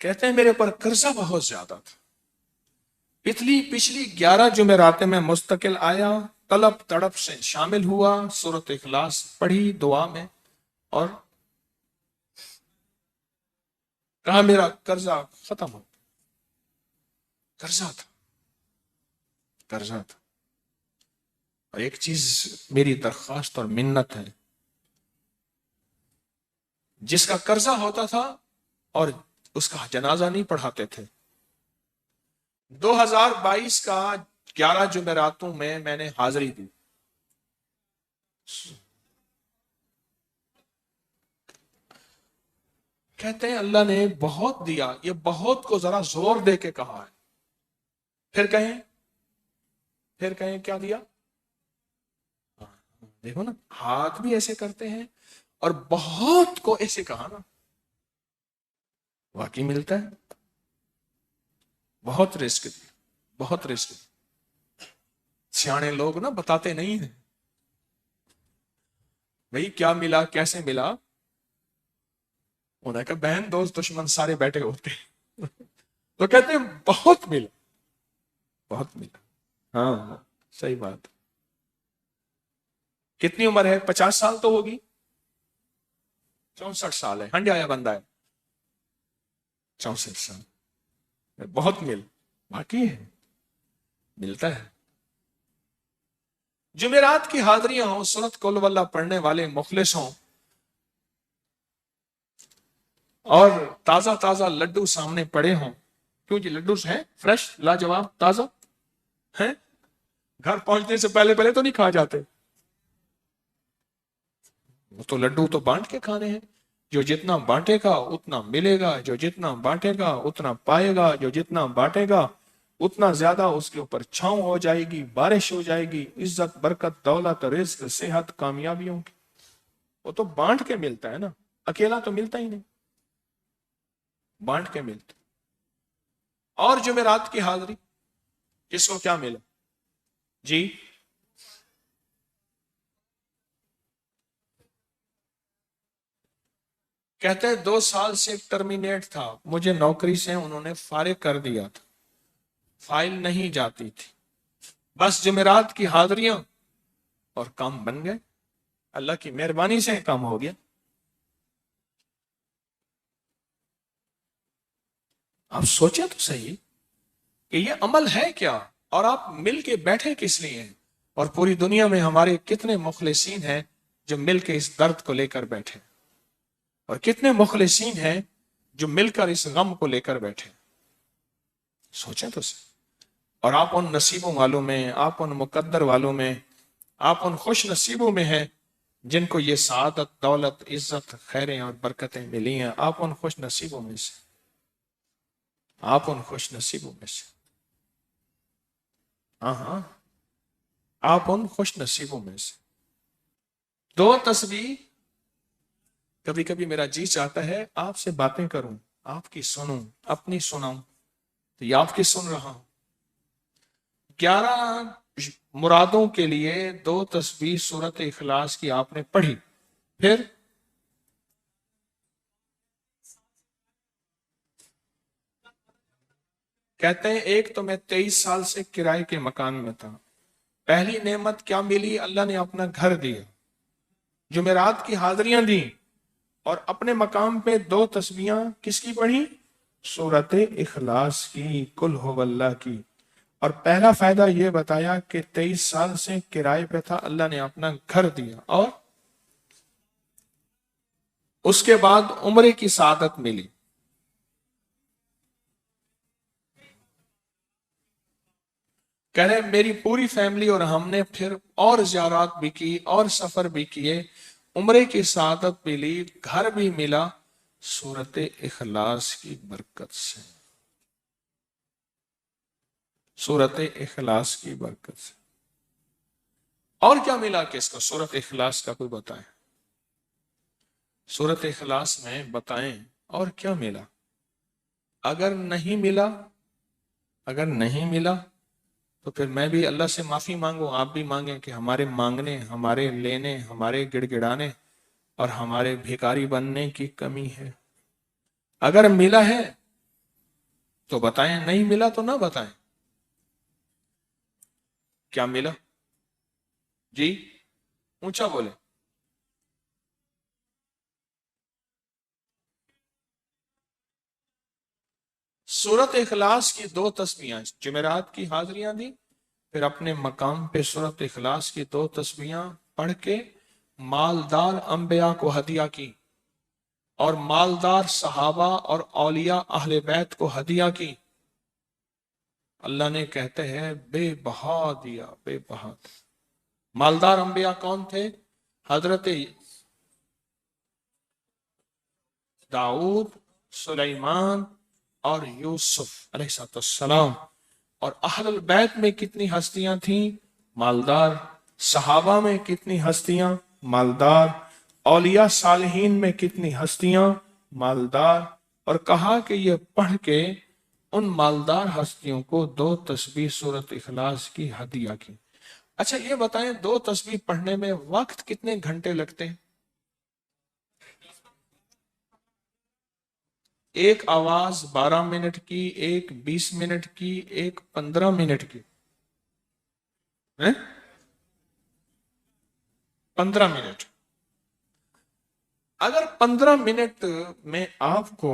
کہتے ہیں میرے اوپر قرضہ بہت زیادہ تھا، پچھلی 11 جمعراتیں میں مستقل آیا، طلب تڑپ سے شامل ہوا، سورۃ اخلاص پڑھی دعا میں، اور کہا میرا قرضہ ختم ہو۔ قرضہ تھا، قرضہ تھا۔ اور ایک چیز میری درخواست اور منت ہے، جس کا قرضہ ہوتا تھا اور اس کا جنازہ نہیں پڑھاتے تھے، 2022 کا 11 جمعراتوں میں نے حاضری دی۔ کہتے ہیں اللہ نے بہت دیا، یہ بہت کو ذرا زور دے کے کہا ہے، پھر کہیں کیا دیا؟ دیکھو نا، ہاتھ بھی ایسے کرتے ہیں اور بہت کو ایسے کہا نا، واقعی ملتا ہے۔ بہت رزق دی، بہت رزق دی۔ سیانے لوگ نا بتاتے نہیں ہیں بھئی کیا ملا کیسے ملا، انہیں کہا بہن دوست دشمن سارے بیٹھے ہوتے ہیں تو کہتے ہیں بہت ملا، بہت ملا۔ ہاں صحیح بات۔ کتنی عمر ہے؟ 50 سال تو ہوگی، 64 سال ہے، ہنڈ آیا بندہ ہے، 64 سال، بہت مل، باقی ہے، ملتا ہے۔ جمعرات کی حاضریاں ہوں، سورۃ قل ہو اللہ پڑھنے والے مخلص ہوں، اور تازہ تازہ لڈو سامنے پڑے ہوں، کیوں جی لڈو ہیں فریش لاجواب تازہ ہیں، گھر پہنچنے سے پہلے تو نہیں کھا جاتے، وہ تو لڈو تو بانٹ کے کھانے ہیں، جو جتنا بانٹے گا اتنا ملے گا، جو جتنا بانٹے گا اتنا پائے گا، جو جتنا بانٹے گا اتنا زیادہ اس کے اوپر چھاؤں ہو جائے گی، بارش ہو جائے گی، عزت برکت دولت رزق صحت کامیابیوں کی، وہ تو بانٹ کے ملتا ہے نا، اکیلا تو ملتا ہی نہیں، بانٹ کے ملتا۔ اور جمعرات کی حاضری جس کو کیا ملا جی؟ کہتے ہیں 2 سال سے ٹرمینیٹ تھا، مجھے نوکری سے انہوں نے فارغ کر دیا تھا، فائل نہیں جاتی تھی، بس جمعرات کی حاضریاں اور کام بن گئے، اللہ کی مہربانی سے کام ہو گیا۔ آپ سوچیں تو صحیح کہ یہ عمل ہے کیا، اور آپ مل کے بیٹھے کس لیے ہیں، اور پوری دنیا میں ہمارے کتنے مخلصین ہیں جو مل کے اس درد کو لے کر بیٹھے، اور کتنے مخلصین ہیں جو مل کر اس غم کو لے کر بیٹھے، سوچیں تو صحیح۔ اور آپ ان نصیبوں والوں میں، آپ ان مقدر والوں میں، آپ ان خوش نصیبوں میں ہیں جن کو یہ سعادت دولت عزت خیریں اور برکتیں ملی ہیں، آپ ان خوش نصیبوں میں سے، آپ ان خوش نصیبوں میں سے، ہاں آپ ان خوش نصیبوں میں سے۔ 2 تسبیح، کبھی کبھی میرا جی چاہتا ہے آپ سے باتیں کروں، آپ کی سنوں، اپنی سناؤں، تو یہ آپ کی سن رہا ہوں۔ 11 مرادوں کے لیے 2 تسبیح سورۃ اخلاص کی آپ نے پڑھی، پھر کہتے ہیں ایک تو میں 23 سال سے کرائے کے مکان میں تھا، پہلی نعمت کیا ملی؟ اللہ نے اپنا گھر دیا، جمعرات کی حاضریاں دیں، اور اپنے مقام پہ 2 تسبیحاں کس کی پڑھی؟ سورۃ اخلاص کی، قل ہو اللہ کی۔ اور پہلا فائدہ یہ بتایا کہ 23 سال سے کرائے پہ تھا، اللہ نے اپنا گھر دیا، اور اس کے بعد عمرے کی سعادت ملی۔ کہہ رہے میری پوری فیملی اور ہم نے پھر اور زیارات بھی کی اور سفر بھی کیے، عمرے کی سعادت بھی لی، گھر بھی ملا، سورۃ اخلاص کی برکت سے، سورۃ اخلاص کی برکت سے۔ اور کیا ملا کس کو؟ سورۃ اخلاص کا کوئی بتائیں، سورۃ اخلاص میں بتائیں اور کیا ملا؟ اگر نہیں ملا تو پھر میں بھی اللہ سے معافی مانگوں، آپ بھی مانگیں کہ ہمارے مانگنے، ہمارے لینے، ہمارے گڑ گڑانے اور ہمارے بھیکاری بننے کی کمی ہے۔ اگر ملا ہے تو بتائیں، نہیں ملا تو نہ بتائیں، کیا ملا؟ جی اونچا بولے۔ سورت اخلاص کی 2 تسبیحاں، جمعرات کی حاضریاں دی، پھر اپنے مقام پہ سورت اخلاص کی 2 تسبیحاں پڑھ کے مالدار انبیاء کو ہدیہ کی، اور مالدار صحابہ اور اولیاء اہل بیت کو ہدیہ کی۔ اللہ نے کہتے ہیں بے بہا دیا، بے بہا دیا۔ مالدار انبیاء کون تھے؟ حضرت داؤد، سلیمان اور یوسف علیہ السلام۔ اور اہل البیت میں کتنی ہستیاں تھیں؟ مالدار۔ صحابہ میں کتنی ہستیاں؟ مالدار۔ اولیاء صالحین میں کتنی ہستیاں؟ مالدار۔ اور کہا کہ یہ پڑھ کے ان مالدار ہستیوں کو 2 تسبیح سورت اخلاص کی ہدیہ کی۔ اچھا یہ بتائیں 2 تسبیح پڑھنے میں وقت کتنے گھنٹے لگتے ہیں؟ ایک آواز 12 منٹ کی، ایک 20 منٹ کی، ایک 15 منٹ کی۔ 15 منٹ۔ اگر 15 منٹ میں آپ کو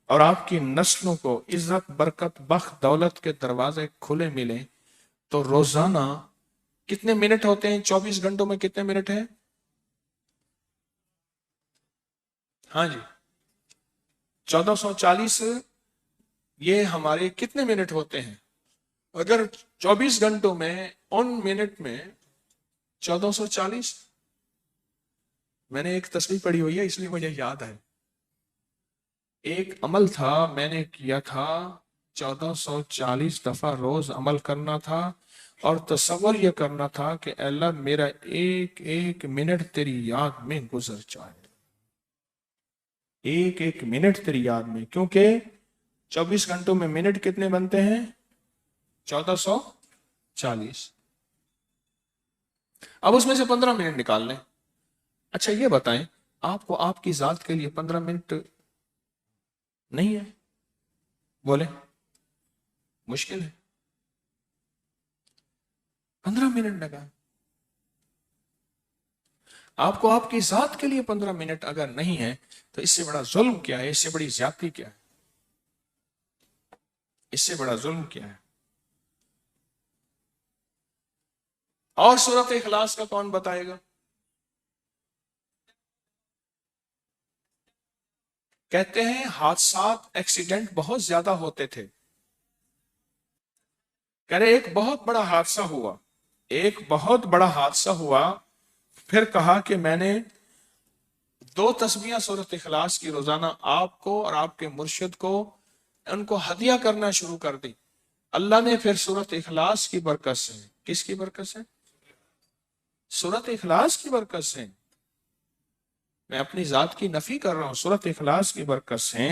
اور آپ کی نسلوں کو عزت، برکت، بخت، دولت کے دروازے کھلے ملیں تو روزانہ کتنے منٹ ہوتے ہیں؟ 24 گھنٹوں میں کتنے منٹ ہیں؟ ہاں جی 1440۔ یہ ہمارے کتنے منٹ ہوتے ہیں؟ اگر 24 گھنٹوں میں ان منٹ میں 1440، میں نے ایک تصویر پڑھی ہوئی ہے اس لیے مجھے یاد ہے، ایک عمل تھا میں نے کیا تھا 1440 دفعہ روز عمل کرنا تھا، اور تصور یہ کرنا تھا کہ اے اللہ میرا ایک ایک منٹ تیری یاد میں گزر جائے، ایک ایک منٹ تیری یاد میں، کیونکہ 24 گھنٹوں میں منٹ کتنے بنتے ہیں؟ 1440۔ اب اس میں سے 15 منٹ نکال لیں۔ اچھا یہ بتائیں آپ کو آپ کی ذات کے لیے 15 منٹ نہیں ہے؟ بولے مشکل ہے؟ 15 منٹ لگا آپ کو آپ کی ذات کے لیے 15 منٹ اگر نہیں ہے تو اس سے بڑا ظلم کیا ہے؟ اس سے بڑی زیادتی کیا ہے؟ اس سے بڑا ظلم کیا ہے؟ اور سورت اخلاص کا کون بتائے گا؟ کہتے ہیں حادثات، ایکسیڈنٹ بہت زیادہ ہوتے تھے، کہہ رہے ایک بہت بڑا حادثہ ہوا، ایک بہت بڑا حادثہ ہوا، پھر کہا کہ میں نے 2 تسبیحاں سورت اخلاص کی روزانہ آپ کو اور آپ کے مرشد کو ان کو ہدیہ کرنا شروع کر دی۔ اللہ نے پھر سورت اخلاص کی برکت سے، کس کی برکت سے؟ سورت اخلاص کی برکت سے، میں اپنی ذات کی نفی کر رہا ہوں، سورت اخلاص کی برکت سے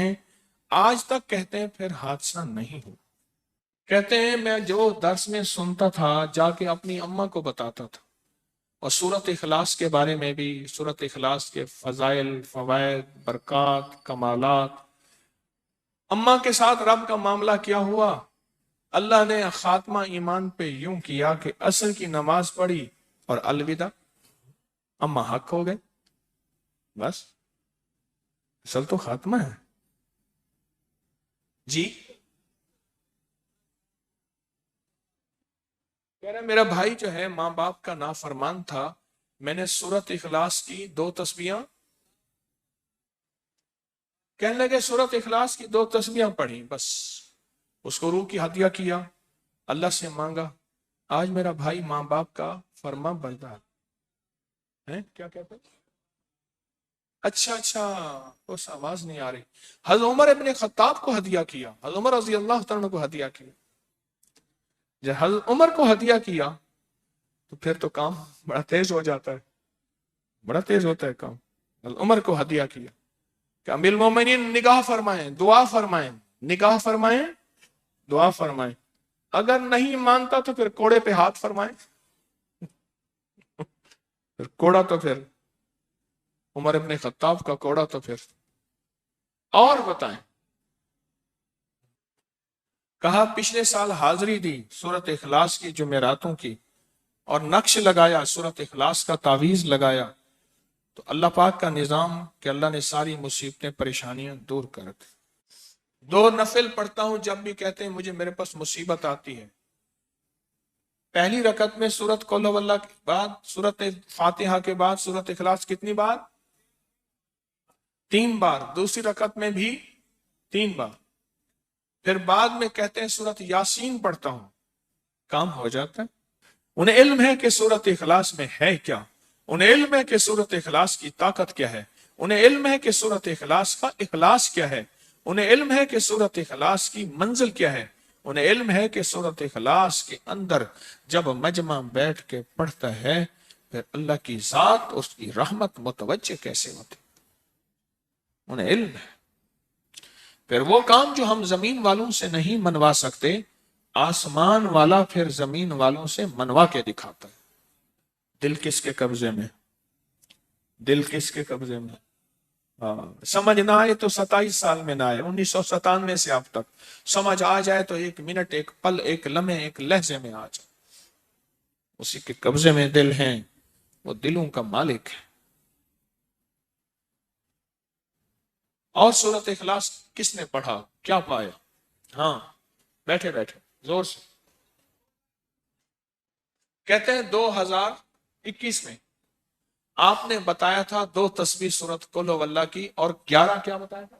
آج تک کہتے ہیں پھر حادثہ نہیں ہوا۔ کہتے ہیں میں جو درس میں سنتا تھا جا کے اپنی اماں کو بتاتا تھا، اور سورت اخلاص کے بارے میں بھی، سورت اخلاص کے فضائل، فوائد، برکات، کمالات۔ اماں کے ساتھ رب کا معاملہ کیا ہوا؟ اللہ نے خاتمہ ایمان پہ یوں کیا کہ عصر کی نماز پڑھی اور الوداع، اماں حق ہو گئے، بس اصل تو خاتمہ ہے۔ جی کہہ رہا میرا بھائی جو ہے ماں باپ کا نافرمان تھا، میں نے سورت اخلاص کی 2 تسبیحاں، کہنے لگے سورت اخلاص کی 2 تسبیحاں پڑھی، بس اس کو روح کی ہدیہ کیا، اللہ سے مانگا، آج میرا بھائی ماں باپ کا فرما بردار ہے۔ کیا کہتے ہیں؟ اچھا اچھا، اس آواز نہیں آ رہی۔ حضرت عمر ابن خطاب کو ہدیہ کیا، حضرت عمر رضی اللہ تعالیٰ کو ہدیہ کیا۔ جب حضرت عمر کو ہدیہ کیا تو پھر تو کام بڑا تیز ہو جاتا ہے، بڑا تیز ہوتا ہے کام۔ حضرت عمر کو ہدیہ کیا کہ امیر المومنین نگاہ فرمائیں، دعا فرمائیں، نگاہ فرمائیں، دعا فرمائیں، اگر نہیں مانتا تو پھر کوڑے پہ ہاتھ فرمائیں، پھر کوڑا تو پھر عمر ابن خطاب کا کوڑا تو پھر۔ اور بتائیں کہا پچھلے سال حاضری دی سورت اخلاص کی جمعراتوں کی اور نقش لگایا سورت اخلاص کا تعویذ لگایا تو اللہ پاک کا نظام کہ اللہ نے ساری مصیبتیں پریشانیاں دور کر دی۔ 2 نفل پڑھتا ہوں جب بھی کہتے ہیں مجھے میرے پاس مصیبت آتی ہے۔ پہلی رکعت میں سورت قل ہو اللہ کے بعد سورت فاتحہ کے بعد سورت اخلاص کتنی بار؟ 3 بار۔ دوسری رکعت میں بھی 3 بار۔ پھر بعد میں کہتے ہیں سورت یاسین پڑھتا ہوں، کام ہو جاتا ہے۔ انہیں علم ہے کہ سورت اخلاص میں ہے کیا، انہیں علم ہے کہ سورت اخلاص کی طاقت کیا ہے، انہیں علم ہے کہ سورت اخلاص کا اخلاص کیا ہے، انہیں علم ہے کہ سورت اخلاص کی منزل کیا ہے، انہیں علم ہے کہ سورت اخلاص کے اندر جب مجمع بیٹھ کے پڑھتا ہے پھر اللہ کی ذات اس کی رحمت متوجہ کیسے ہوتی، انہیں علم ہے۔ پھر وہ کام جو ہم زمین والوں سے نہیں منوا سکتے آسمان والا پھر زمین والوں سے منوا کے دکھاتا ہے۔ دل کس کے قبضے میں؟ دل کس کے قبضے میں؟ سمجھ نہ آئے تو 27 سال میں نہ آئے، 1997 سے اب تک سمجھ آ جائے تو 1 منٹ، 1 پل، 1 لمحے، 1 لہجے میں آ جائے۔ اسی کے قبضے میں دل ہیں، وہ دلوں کا مالک ہے۔ اور سورت اخلاص کس نے پڑھا کیا پایا؟ ہاں بیٹھے بیٹھے زور سے کہتے ہیں 2021 میں آپ نے بتایا تھا 2 تسبیح سورت قل ہو اللہ کی اور 11 کیا بتایا تھا؟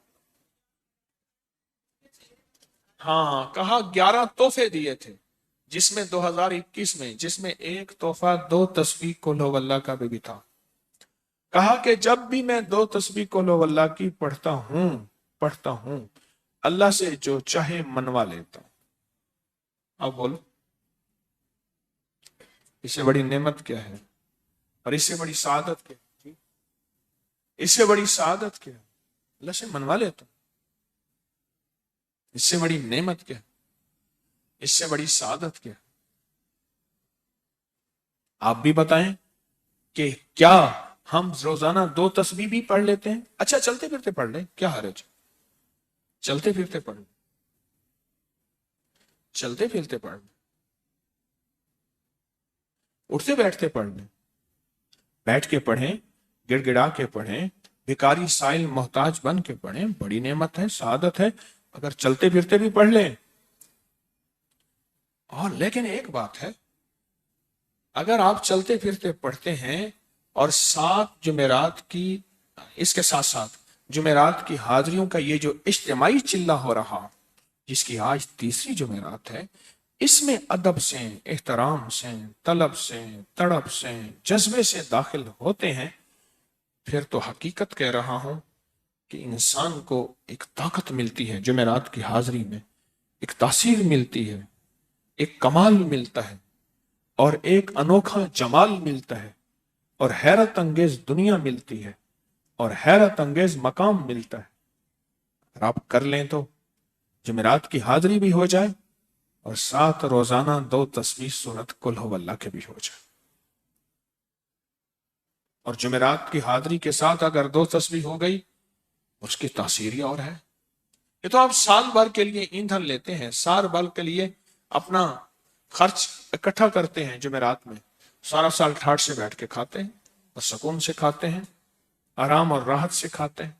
ہاں کہا 11 تحفے دیے تھے، جس میں 2021 میں جس میں ایک تحفہ 2 تسبیح قل ہو اللہ کا بھی تھا۔ کہا کہ جب بھی میں 2 تسبیح قل ہو اللہ کی پڑھتا ہوں اللہ سے جو چاہے منوا لیتا ہوں۔ اب بولو اس سے بڑی نعمت کیا ہے اور اس سے بڑی سعادت کیا ہے؟ اس سے بڑی سعادت کیا ہے؟ اللہ سے منوا لیتا ہوں۔ اس سے بڑی نعمت کیا ہے؟ اس سے بڑی سعادت کیا ہے؟ آپ بھی بتائیں کہ کیا ہم روزانہ 2 تسبیح بھی پڑھ لیتے ہیں؟ اچھا چلتے پھرتے پڑھ لیں، کیا حرج؟ چلتے پھرتے پڑھ لیں، چلتے پھرتے پڑھ لیں، اٹھتے بیٹھتے پڑھ لیں، بیٹھ کے پڑھیں، گڑ گڑا کے پڑھیں، بھکاری سائل محتاج بن کے پڑھیں، بڑی نعمت ہے، سعادت ہے اگر چلتے پھرتے بھی پڑھ لیں۔ اور لیکن ایک بات ہے، اگر آپ چلتے پھرتے پڑھتے ہیں اور 7 جمعرات کی اس کے ساتھ ساتھ جمعرات کی حاضریوں کا یہ جو اجتماعی چلہ ہو رہا جس کی آج 3ری جمعرات ہے، اس میں ادب سے، احترام سے، طلب سے، تڑپ سے، جذبے سے داخل ہوتے ہیں، پھر تو حقیقت کہہ رہا ہوں کہ انسان کو ایک طاقت ملتی ہے، جمعرات کی حاضری میں ایک تاثیر ملتی ہے، ایک کمال ملتا ہے اور ایک انوکھا جمال ملتا ہے اور حیرت انگیز دنیا ملتی ہے اور حیرت انگیز مقام ملتا ہے۔ اگر آپ کر لیں تو جمعرات کی حاضری بھی ہو جائے اور ساتھ روزانہ 2 تسبیح سورت قل ہو اللہ کے بھی ہو جائے، اور جمعرات کی حاضری کے ساتھ اگر 2 تسبیح ہو گئی اس کی تاثیر ہی اور ہے۔ یہ تو آپ سال بھر کے لیے ایندھن لیتے ہیں، سال بھر کے لیے اپنا خرچ اکٹھا کرتے ہیں، جمعرات میں سارا سال ٹھاٹ سے بیٹھ کے کھاتے ہیں اور سکون سے کھاتے ہیں، آرام اور راحت سے کھاتے ہیں۔